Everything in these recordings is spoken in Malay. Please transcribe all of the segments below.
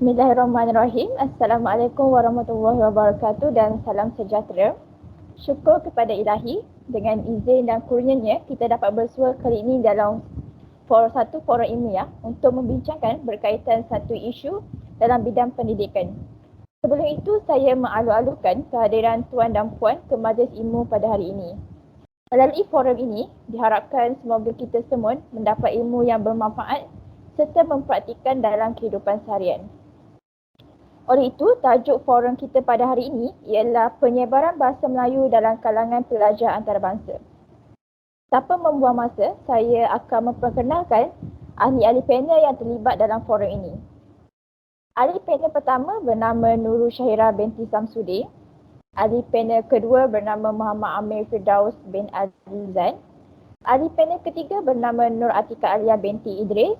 Bismillahirrahmanirrahim. Assalamualaikum warahmatullahi wabarakatuh dan salam sejahtera. Syukur kepada Ilahi, dengan izin dan kurnianya kita dapat bersua kali ini dalam satu forum ilmiah untuk membincangkan berkaitan satu isu dalam bidang pendidikan. Sebelum itu, saya mengalu-alukan kehadiran tuan dan puan ke Majlis Ilmu pada hari ini. Melalui forum ini, diharapkan semoga kita semua mendapat ilmu yang bermanfaat serta mempraktikkan dalam kehidupan seharian. Oleh itu, tajuk forum kita pada hari ini ialah penyebaran bahasa Melayu dalam kalangan pelajar antarabangsa. Tanpa membuang masa, saya akan memperkenalkan ahli-ahli panel yang terlibat dalam forum ini. Ahli panel pertama bernama Nurul Syahira binti Samsudin. Ahli panel kedua bernama Muhammad Amir Firdaus bin Azizan. Ahli panel ketiga bernama Nur Atika Alia binti Idris.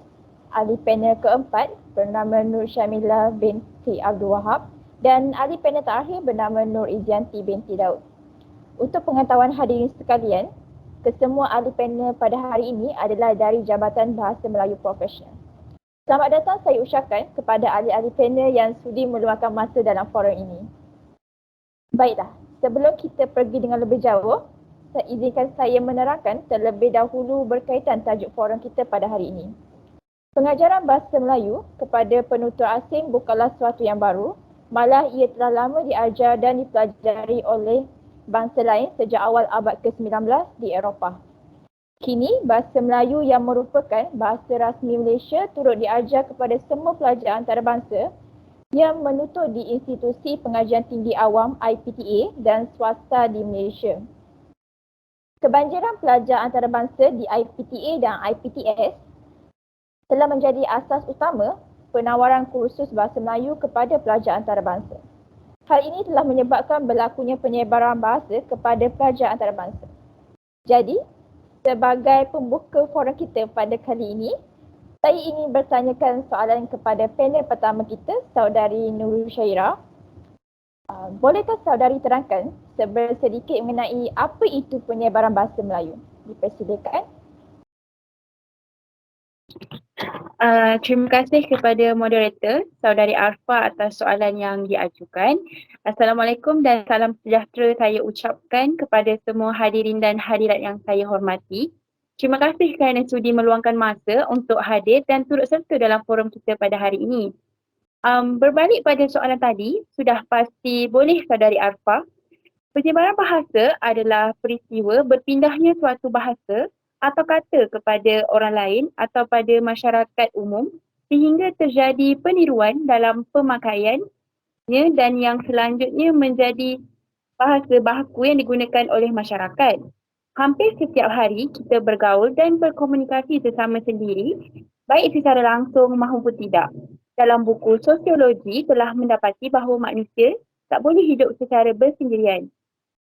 Ahli panel keempat bernama Nur Syamila binti Abdul Wahab. Dan ahli panel terakhir bernama Nur Izianti binti Daud. Untuk pengetahuan hadirin sekalian, kesemua ahli panel pada hari ini adalah dari Jabatan Bahasa Melayu Profesional. Selamat datang saya ucapkan kepada ahli-ahli panel yang sudi meluangkan masa dalam forum ini. Baiklah, sebelum kita pergi dengan lebih jauh, izinkan saya menerangkan terlebih dahulu berkaitan tajuk forum kita pada hari ini. Pengajaran bahasa Melayu kepada penutur asing bukanlah sesuatu yang baru, malah ia telah lama diajar dan dipelajari oleh bangsa lain sejak awal abad ke-19 di Eropah. Kini, bahasa Melayu yang merupakan bahasa rasmi Malaysia turut diajar kepada semua pelajar antarabangsa yang menutur di institusi pengajian tinggi awam IPTA dan swasta di Malaysia. Kebanjiran pelajar antarabangsa di IPTA dan IPTS telah menjadi asas utama penawaran kursus bahasa Melayu kepada pelajar antarabangsa. Hal ini telah menyebabkan berlakunya penyebaran bahasa kepada pelajar antarabangsa. Jadi, sebagai pembuka forum kita pada kali ini, saya ingin bertanyakan soalan kepada panel pertama kita, Saudari Nurul Syahira. Bolehkah saudari terangkan sedikit mengenai apa itu penyebaran bahasa Melayu? Dipersilakan. Terima kasih kepada moderator, Saudari Arfa atas soalan yang diajukan. Assalamualaikum dan salam sejahtera saya ucapkan kepada semua hadirin dan hadirat yang saya hormati. Terima kasih kerana sudi meluangkan masa untuk hadir dan turut serta dalam forum kita pada hari ini. Berbalik pada soalan tadi, sudah pasti boleh Saudari Arfa, penyebaran bahasa adalah peristiwa berpindahnya suatu bahasa atau kata kepada orang lain atau pada masyarakat umum sehingga terjadi peniruan dalam pemakaiannya dan yang selanjutnya menjadi bahasa bahaku yang digunakan oleh masyarakat. Hampir setiap hari kita bergaul dan berkomunikasi sesama sendiri, baik secara langsung maupun tidak. Dalam buku sosiologi telah mendapati bahawa manusia tak boleh hidup secara bersendirian.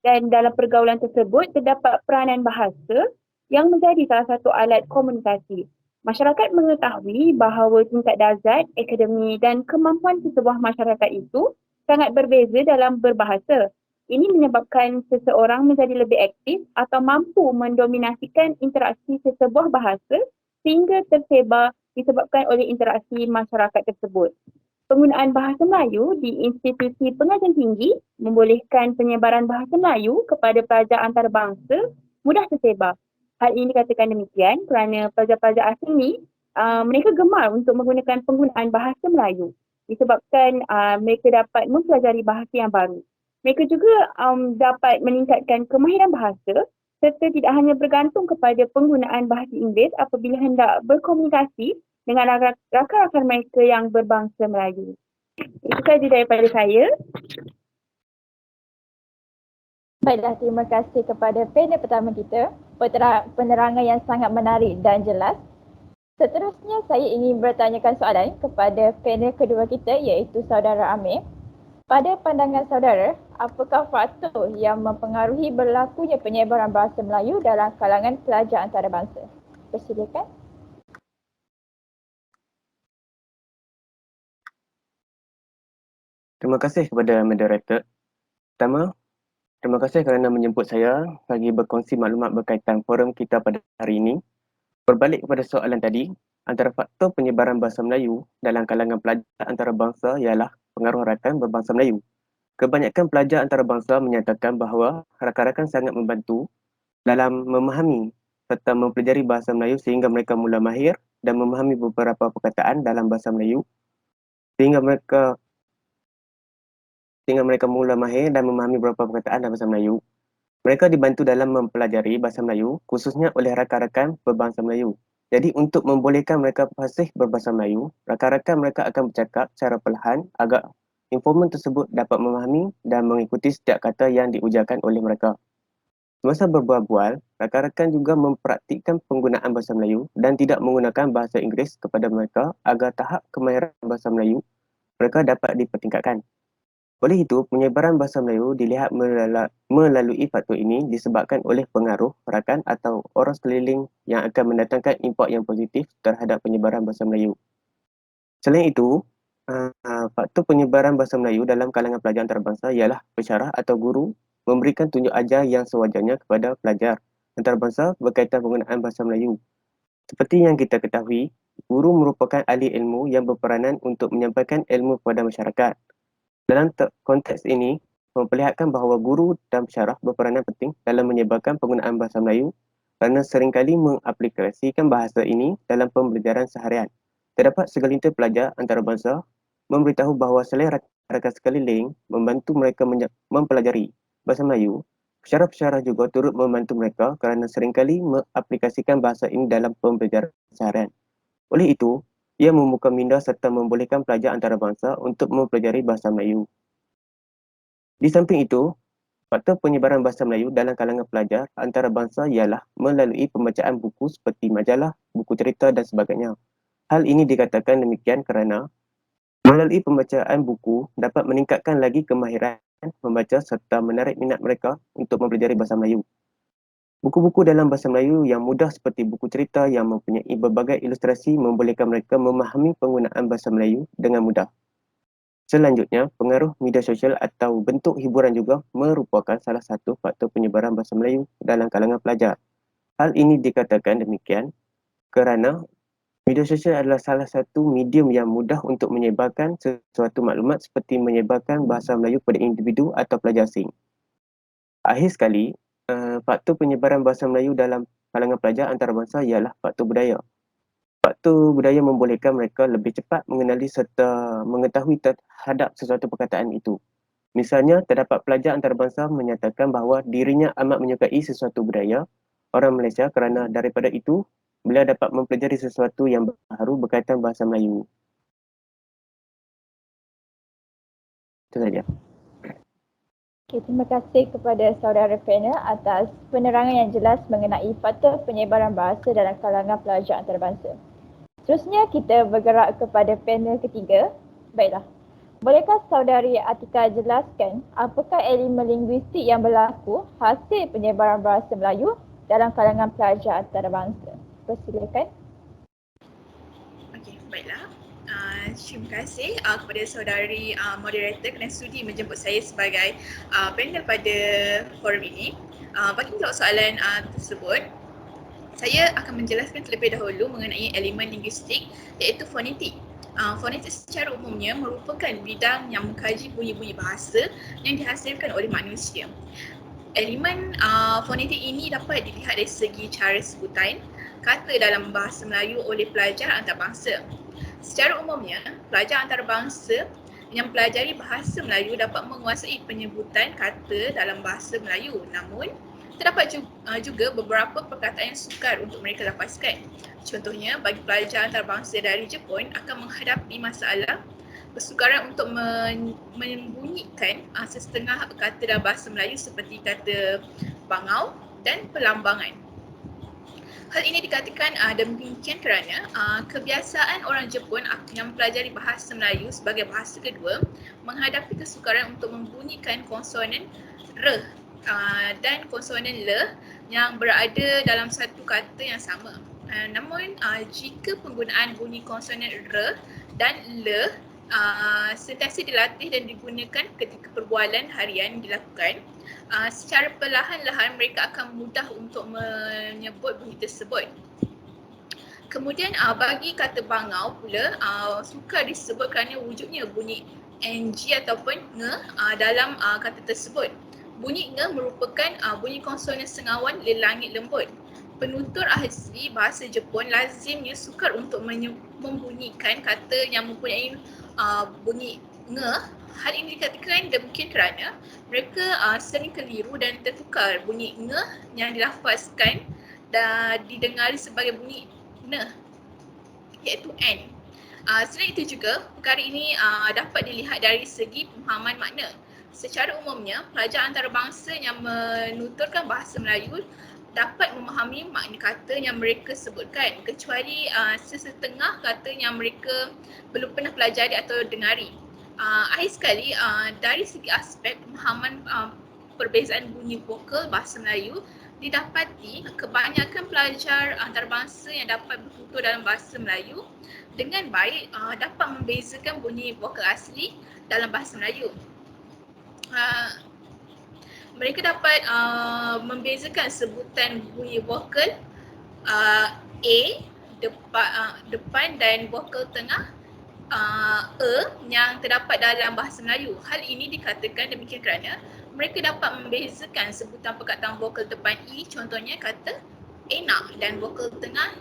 Dan dalam pergaulan tersebut terdapat peranan bahasa yang menjadi salah satu alat komunikasi. Masyarakat mengetahui bahawa tingkat darjat, akademi dan kemampuan sesebuah masyarakat itu sangat berbeza dalam berbahasa. Ini menyebabkan seseorang menjadi lebih aktif atau mampu mendominasikan interaksi sesebuah bahasa sehingga tersebar disebabkan oleh interaksi masyarakat tersebut. Penggunaan bahasa Melayu di institusi pengajian tinggi membolehkan penyebaran bahasa Melayu kepada pelajar antarabangsa mudah tersebar. Hal ini dikatakan demikian kerana pelajar-pelajar asing ni mereka gemar untuk menggunakan penggunaan bahasa Melayu disebabkan mereka dapat mempelajari bahasa yang baru. Mereka juga dapat meningkatkan kemahiran bahasa serta tidak hanya bergantung kepada penggunaan bahasa Inggeris apabila hendak berkomunikasi dengan rakan-rakan mereka yang berbangsa Melayu. Itu sahaja daripada saya. Baiklah, terima kasih kepada panel pertama kita, penerangan yang sangat menarik dan jelas. Seterusnya saya ingin bertanyakan soalan kepada panel kedua kita iaitu Saudara Amir. Pada pandangan saudara, apakah faktor yang mempengaruhi berlakunya penyebaran bahasa Melayu dalam kalangan pelajar antarabangsa? Persilakan. Terima kasih kepada moderator. Pertama, terima kasih kerana menjemput saya bagi berkongsi maklumat berkaitan forum kita pada hari ini. Berbalik kepada soalan tadi, Antara faktor penyebaran bahasa Melayu dalam kalangan pelajar antarabangsa ialah pengaruh rakan berbangsa Melayu. Kebanyakan pelajar antarabangsa menyatakan bahawa rakan-rakan sangat membantu dalam memahami serta mempelajari bahasa Melayu sehingga mereka mula mahir dan memahami beberapa perkataan dalam bahasa Melayu sehingga mereka mula mahir dan memahami beberapa perkataan dalam bahasa Melayu. Mereka dibantu dalam mempelajari bahasa Melayu khususnya oleh rakan-rakan berbangsa Melayu. Jadi untuk membolehkan mereka fasih berbahasa Melayu, rakan-rakan mereka akan bercakap secara perlahan agar informan tersebut dapat memahami dan mengikuti setiap kata yang diujarkan oleh mereka. Semasa berbual-bual, rakan-rakan juga mempraktikkan penggunaan bahasa Melayu dan tidak menggunakan bahasa Inggeris kepada mereka agar tahap kemahiran bahasa Melayu mereka dapat dipertingkatkan. Oleh itu, penyebaran bahasa Melayu dilihat melalui faktor ini disebabkan oleh pengaruh rakan atau orang sekeliling yang akan mendatangkan impak yang positif terhadap penyebaran bahasa Melayu. Selain itu, faktor penyebaran bahasa Melayu dalam kalangan pelajar antarabangsa ialah pensyarah atau guru memberikan tunjuk ajar yang sewajarnya kepada pelajar antarabangsa berkaitan penggunaan bahasa Melayu. Seperti yang kita ketahui, guru merupakan ahli ilmu yang berperanan untuk menyampaikan ilmu kepada masyarakat. Dalam konteks ini, memperlihatkan bahawa guru dan pensyarah berperanan penting dalam menyebarkan penggunaan bahasa Melayu kerana seringkali mengaplikasikan bahasa ini dalam pembelajaran seharian. Terdapat segelintir pelajar antarabangsa memberitahu bahawa selain rakan-rakan sekeliling membantu mereka mempelajari bahasa Melayu, pensyarah-pensyarah juga turut membantu mereka kerana seringkali mengaplikasikan bahasa ini dalam pembelajaran seharian. Oleh itu, ia membuka minda serta membolehkan pelajar antarabangsa untuk mempelajari bahasa Melayu. Di samping itu, faktor penyebaran bahasa Melayu dalam kalangan pelajar antarabangsa ialah melalui pembacaan buku seperti majalah, buku cerita dan sebagainya. Hal ini dikatakan demikian kerana melalui pembacaan buku dapat meningkatkan lagi kemahiran membaca serta menarik minat mereka untuk mempelajari bahasa Melayu. Buku-buku dalam bahasa Melayu yang mudah seperti buku cerita yang mempunyai berbagai ilustrasi membolehkan mereka memahami penggunaan bahasa Melayu dengan mudah. Selanjutnya, pengaruh media sosial atau bentuk hiburan juga merupakan salah satu faktor penyebaran bahasa Melayu dalam kalangan pelajar. Hal ini dikatakan demikian kerana media sosial adalah salah satu medium yang mudah untuk menyebarkan sesuatu maklumat seperti menyebarkan bahasa Melayu kepada individu atau pelajar asing. Akhir sekali, faktor penyebaran bahasa Melayu dalam kalangan pelajar antarabangsa ialah faktor budaya. Faktor budaya membolehkan mereka lebih cepat mengenali serta mengetahui terhadap sesuatu perkataan itu. Misalnya, terdapat pelajar antarabangsa menyatakan bahawa dirinya amat menyukai sesuatu budaya orang Malaysia kerana daripada itu, beliau dapat mempelajari sesuatu yang baru berkaitan bahasa Melayu. Itu saja. Okay, terima kasih kepada saudara panel atas penerangan yang jelas mengenai faktor penyebaran bahasa dalam kalangan pelajar antarabangsa. Seterusnya kita bergerak kepada panel ketiga. Baiklah. Bolehkah saudari Atika jelaskan apakah elemen linguistik yang berlaku hasil penyebaran bahasa Melayu dalam kalangan pelajar antarabangsa? Persilakan. Okey, baiklah. Terima kasih kepada saudari moderator kerana sudi menjemput saya sebagai panel pada forum ini. Bagi menjawab soalan tersebut, saya akan menjelaskan terlebih dahulu mengenai elemen linguistik iaitu fonetik. Fonetik secara umumnya merupakan bidang yang mengkaji bunyi-bunyi bahasa yang dihasilkan oleh manusia. Elemen fonetik ini dapat dilihat dari segi cara sebutan kata dalam bahasa Melayu oleh pelajar antarabangsa. Secara umumnya, pelajar antarabangsa yang mempelajari bahasa Melayu dapat menguasai penyebutan kata dalam bahasa Melayu. Namun, terdapat juga beberapa perkataan yang sukar untuk mereka lapaskan. Contohnya, bagi pelajar antarabangsa dari Jepun akan menghadapi masalah kesukaran untuk membunyikan sesetengah kata dalam bahasa Melayu seperti kata bangau dan pelambangan. Hal ini dikatakan demikian kerana kebiasaan orang Jepun yang mempelajari bahasa Melayu sebagai bahasa kedua menghadapi kesukaran untuk membunyikan konsonan R dan konsonan L yang berada dalam satu kata yang sama. Namun jika penggunaan bunyi konsonan R dan L sentiasa dilatih dan digunakan ketika perbualan harian dilakukan, secara perlahan-lahan mereka akan mudah untuk menyebut bunyi tersebut. Kemudian bagi kata bangau pula, sukar disebut kerana wujudnya bunyi ng ataupun nge dalam kata tersebut. Bunyi nge merupakan bunyi konsonan sengawan lelangit lembut. Penutur asli bahasa Jepun lazimnya sukar untuk membunyikan kata yang mempunyai bunyi nge. Hal ini dikatakan demikian kerana mereka sering keliru dan tertukar bunyi nge yang dilafazkan dan didengari sebagai bunyi ne, iaitu n. Selain itu juga, perkara ini dapat dilihat dari segi pemahaman makna. Secara umumnya, pelajar antarabangsa yang menuturkan bahasa Melayu dapat memahami makna kata yang mereka sebutkan, kecuali sesetengah kata yang mereka belum pernah pelajari atau dengari. Akhir sekali, dari segi aspek pemahaman perbezaan bunyi vokal bahasa Melayu, didapati kebanyakan pelajar antarabangsa yang dapat bertutur dalam bahasa Melayu dengan baik dapat membezakan bunyi vokal asli dalam bahasa Melayu. Mereka dapat membezakan sebutan bunyi vokal A depan dan vokal tengah yang terdapat dalam bahasa Melayu. Hal ini dikatakan demikian kerana mereka dapat membezakan sebutan perkataan vokal depan i, contohnya kata enak, dan vokal tengah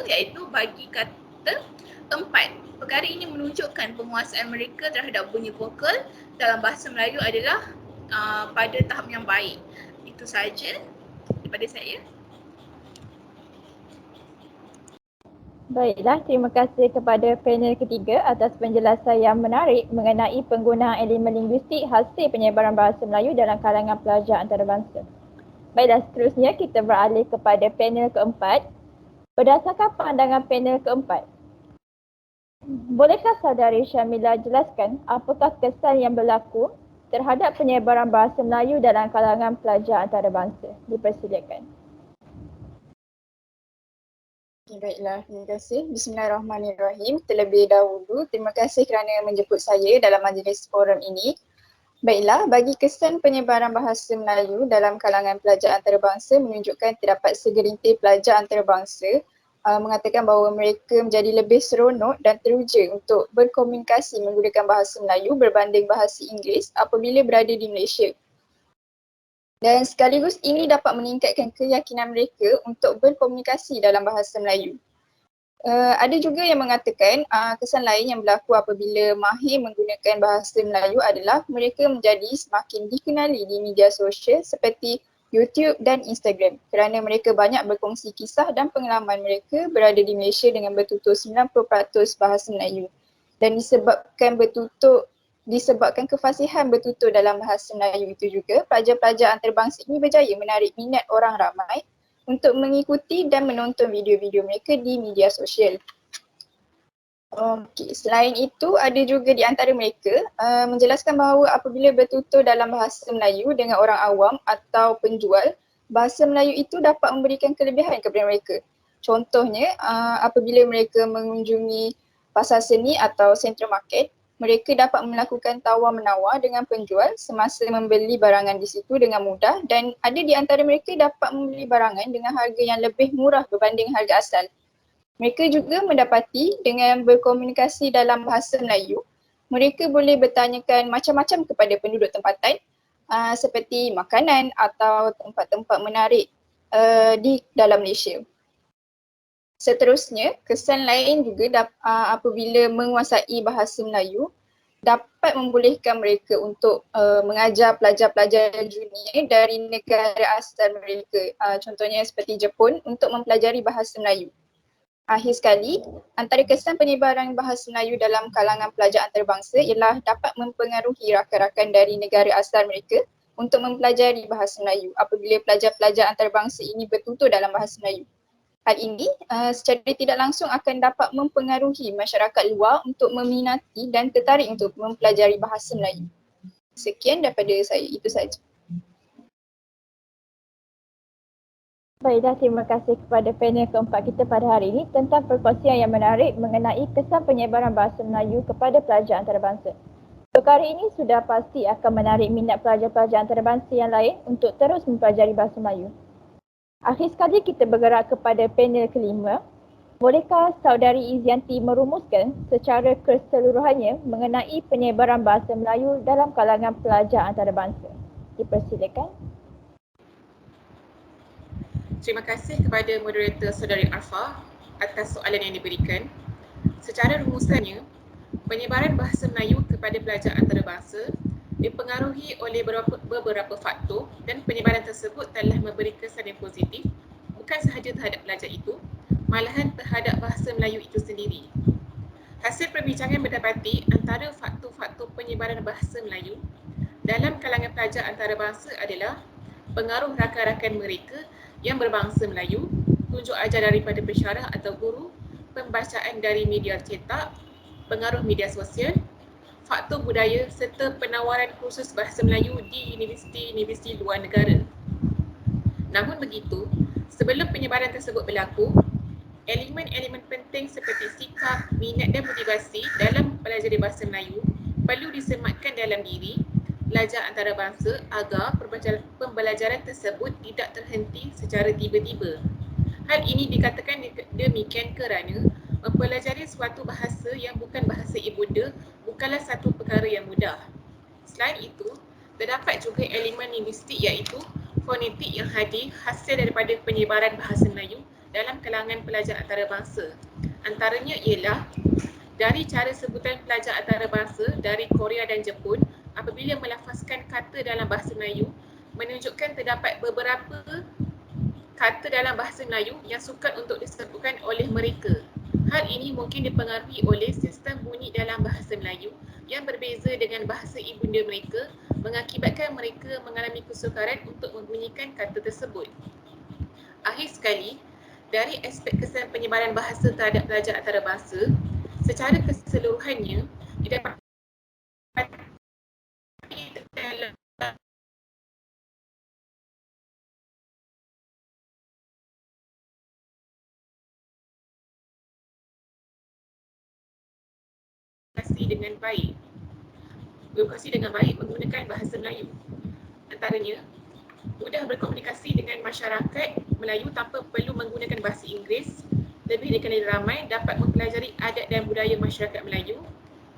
iaitu bagi kata empat. Perkara ini menunjukkan penguasaan mereka terhadap bunyi vokal dalam bahasa Melayu adalah pada tahap yang baik. Itu sahaja daripada saya. Baiklah, terima kasih kepada panel ketiga atas penjelasan yang menarik mengenai penggunaan elemen linguistik hasil penyebaran bahasa Melayu dalam kalangan pelajar antarabangsa. Baiklah, seterusnya kita beralih kepada panel keempat. Berdasarkan pandangan panel keempat, bolehkah saudari Syamila jelaskan apakah kesan yang berlaku terhadap penyebaran bahasa Melayu dalam kalangan pelajar antarabangsa? Dipersilakan. Baiklah, terima kasih. Bismillahirrahmanirrahim. Terlebih dahulu, terima kasih kerana menjemput saya dalam majlis forum ini. Baiklah, bagi kesan penyebaran bahasa Melayu dalam kalangan pelajar antarabangsa menunjukkan terdapat segelintir pelajar antarabangsa mengatakan bahawa mereka menjadi lebih seronok dan teruja untuk berkomunikasi menggunakan bahasa Melayu berbanding bahasa Inggeris apabila berada di Malaysia. Dan sekaligus ini dapat meningkatkan keyakinan mereka untuk berkomunikasi dalam bahasa Melayu. Ada juga yang mengatakan kesan lain yang berlaku apabila mahir menggunakan bahasa Melayu adalah mereka menjadi semakin dikenali di media sosial seperti YouTube dan Instagram kerana mereka banyak berkongsi kisah dan pengalaman mereka berada di Malaysia dengan bertutur 90% bahasa Melayu. Dan disebabkan kefasihan bertutur dalam bahasa Melayu itu juga, pelajar-pelajar antarabangsa ini berjaya menarik minat orang ramai untuk mengikuti dan menonton video-video mereka di media sosial. Okey, selain itu ada juga di antara mereka menjelaskan bahawa apabila bertutur dalam bahasa Melayu dengan orang awam atau penjual, bahasa Melayu itu dapat memberikan kelebihan kepada mereka. Contohnya apabila mereka mengunjungi pasar seni atau sentra market, mereka dapat melakukan tawar-menawar dengan penjual semasa membeli barangan di situ dengan mudah, dan ada di antara mereka dapat membeli barangan dengan harga yang lebih murah berbanding harga asal. Mereka juga mendapati dengan berkomunikasi dalam bahasa Melayu, mereka boleh bertanyakan macam-macam kepada penduduk tempatan seperti makanan atau tempat-tempat menarik di dalam Malaysia. Seterusnya, kesan lain juga apabila menguasai bahasa Melayu dapat membolehkan mereka untuk mengajar pelajar-pelajar junior dari negara asal mereka, contohnya seperti Jepun, untuk mempelajari bahasa Melayu. Akhir sekali, antara kesan penyebaran bahasa Melayu dalam kalangan pelajar antarabangsa ialah dapat mempengaruhi rakan-rakan dari negara asal mereka untuk mempelajari bahasa Melayu apabila pelajar-pelajar antarabangsa ini bertutur dalam bahasa Melayu. Hal ini secara tidak langsung akan dapat mempengaruhi masyarakat luar untuk meminati dan tertarik untuk mempelajari bahasa Melayu. Sekian daripada saya, itu sahaja. Baiklah, terima kasih kepada panel keempat kita pada hari ini tentang perkongsian yang menarik mengenai kesan penyebaran bahasa Melayu kepada pelajar antarabangsa. Perkara ini sudah pasti akan menarik minat pelajar-pelajar antarabangsa yang lain untuk terus mempelajari bahasa Melayu. Akhir sekali kita bergerak kepada panel kelima. Bolehkah Saudari Izianti merumuskan secara keseluruhannya mengenai penyebaran bahasa Melayu dalam kalangan pelajar antarabangsa? Dipersilakan. Terima kasih kepada moderator Saudari Arfa atas soalan yang diberikan. Secara rumuskannya, penyebaran bahasa Melayu kepada pelajar antarabangsa dipengaruhi oleh beberapa faktor dan penyebaran tersebut telah memberi kesan yang positif bukan sahaja terhadap pelajar itu, malahan terhadap bahasa Melayu itu sendiri. Hasil perbincangan mendapati antara faktor-faktor penyebaran bahasa Melayu dalam kalangan pelajar antarabangsa adalah pengaruh rakan-rakan mereka yang berbangsa Melayu, tunjuk ajar daripada pensyarah atau guru, pembacaan dari media cetak, pengaruh media sosial, faktor budaya serta penawaran kursus bahasa Melayu di universiti-universiti luar negara. Namun begitu, sebelum penyebaran tersebut berlaku, elemen-elemen penting seperti sikap, minat dan motivasi dalam mempelajari bahasa Melayu perlu disematkan dalam diri pelajar antarabangsa agar pembelajaran tersebut tidak terhenti secara tiba-tiba. Hal ini dikatakan demikian kerana mempelajari suatu bahasa yang bukan bahasa ibunda bukanlah satu perkara yang mudah. Selain itu, terdapat juga elemen linguistik iaitu fonetik yang hadir hasil daripada penyebaran bahasa Melayu dalam kalangan pelajar antarabangsa. Antaranya ialah dari cara sebutan pelajar antarabangsa dari Korea dan Jepun apabila melafazkan kata dalam bahasa Melayu menunjukkan terdapat beberapa kata dalam bahasa Melayu yang sukar untuk disebutkan oleh mereka. Hal ini mungkin dipengaruhi oleh sistem bunyi dalam bahasa Melayu yang berbeza dengan bahasa ibunda mereka mengakibatkan mereka mengalami kesukaran untuk membunyikan kata tersebut. Akhir sekali, dari aspek kesan penyebaran bahasa terhadap pelajar antarabangsa, secara keseluruhannya didapat dalam berkomunikasi dengan baik menggunakan bahasa Melayu. Antaranya, mudah berkomunikasi dengan masyarakat Melayu tanpa perlu menggunakan bahasa Inggeris, lebih dikenali ramai dapat mempelajari adat dan budaya masyarakat Melayu,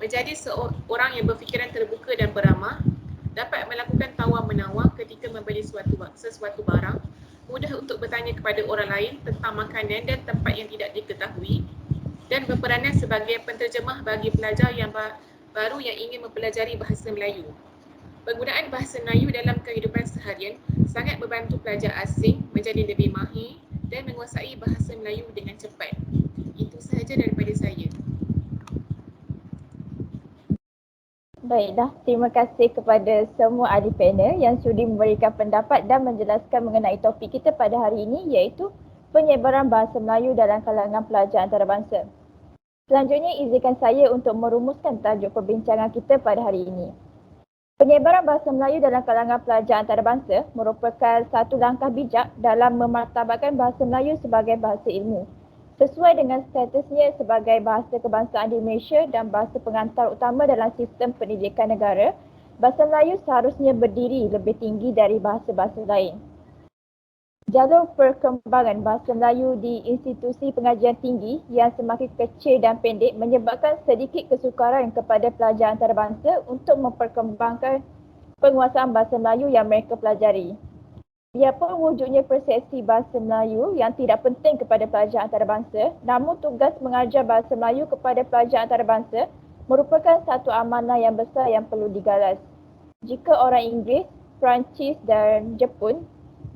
menjadi seorang yang berfikiran terbuka dan beramah, dapat melakukan tawar-menawar ketika membeli sesuatu barang, mudah untuk bertanya kepada orang lain tentang makanan dan tempat yang tidak diketahui, dan berperanan sebagai penterjemah bagi pelajar yang baru yang ingin mempelajari bahasa Melayu. Penggunaan bahasa Melayu dalam kehidupan seharian sangat membantu pelajar asing menjadi lebih mahir dan menguasai bahasa Melayu dengan cepat. Itu sahaja daripada saya. Baiklah, terima kasih kepada semua ahli panel yang sudi memberikan pendapat dan menjelaskan mengenai topik kita pada hari ini iaitu penyebaran bahasa Melayu dalam kalangan pelajar antarabangsa. Selanjutnya, izinkan saya untuk merumuskan tajuk perbincangan kita pada hari ini. Penyebaran bahasa Melayu dalam kalangan pelajar antarabangsa merupakan satu langkah bijak dalam memartabatkan bahasa Melayu sebagai bahasa ilmu, sesuai dengan statusnya sebagai bahasa kebangsaan di Malaysia dan bahasa pengantar utama dalam sistem pendidikan negara. Bahasa Melayu seharusnya berdiri lebih tinggi dari bahasa-bahasa lain. Jalur perkembangan bahasa Melayu di institusi pengajian tinggi yang semakin kecil dan pendek menyebabkan sedikit kesukaran kepada pelajar antarabangsa untuk memperkembangkan penguasaan bahasa Melayu yang mereka pelajari. Biarpun wujudnya persepsi bahasa Melayu yang tidak penting kepada pelajar antarabangsa, namun tugas mengajar bahasa Melayu kepada pelajar antarabangsa merupakan satu amanah yang besar yang perlu digalas. Jika orang Inggeris, Perancis dan Jepun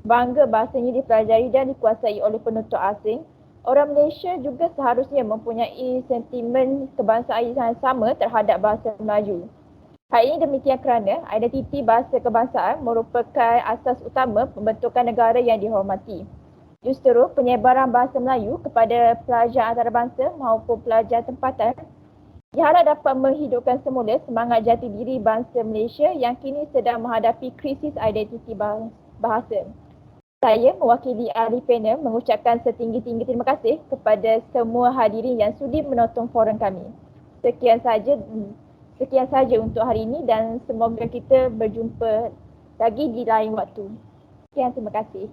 bangga bahasanya dipelajari dan dikuasai oleh penutur asing, orang Malaysia juga seharusnya mempunyai sentimen kebangsaan yang sama terhadap bahasa Melayu. Hal ini demikian kerana identiti bahasa kebangsaan merupakan asas utama pembentukan negara yang dihormati. Justru penyebaran bahasa Melayu kepada pelajar antarabangsa maupun pelajar tempatan diharap dapat menghidupkan semula semangat jati diri bangsa Malaysia yang kini sedang menghadapi krisis identiti bahasa. Saya mewakili ahli panel mengucapkan setinggi-tinggi terima kasih kepada semua hadirin yang sudi menonton forum kami. Sekian saja untuk hari ini dan semoga kita berjumpa lagi di lain waktu. Sekian, terima kasih.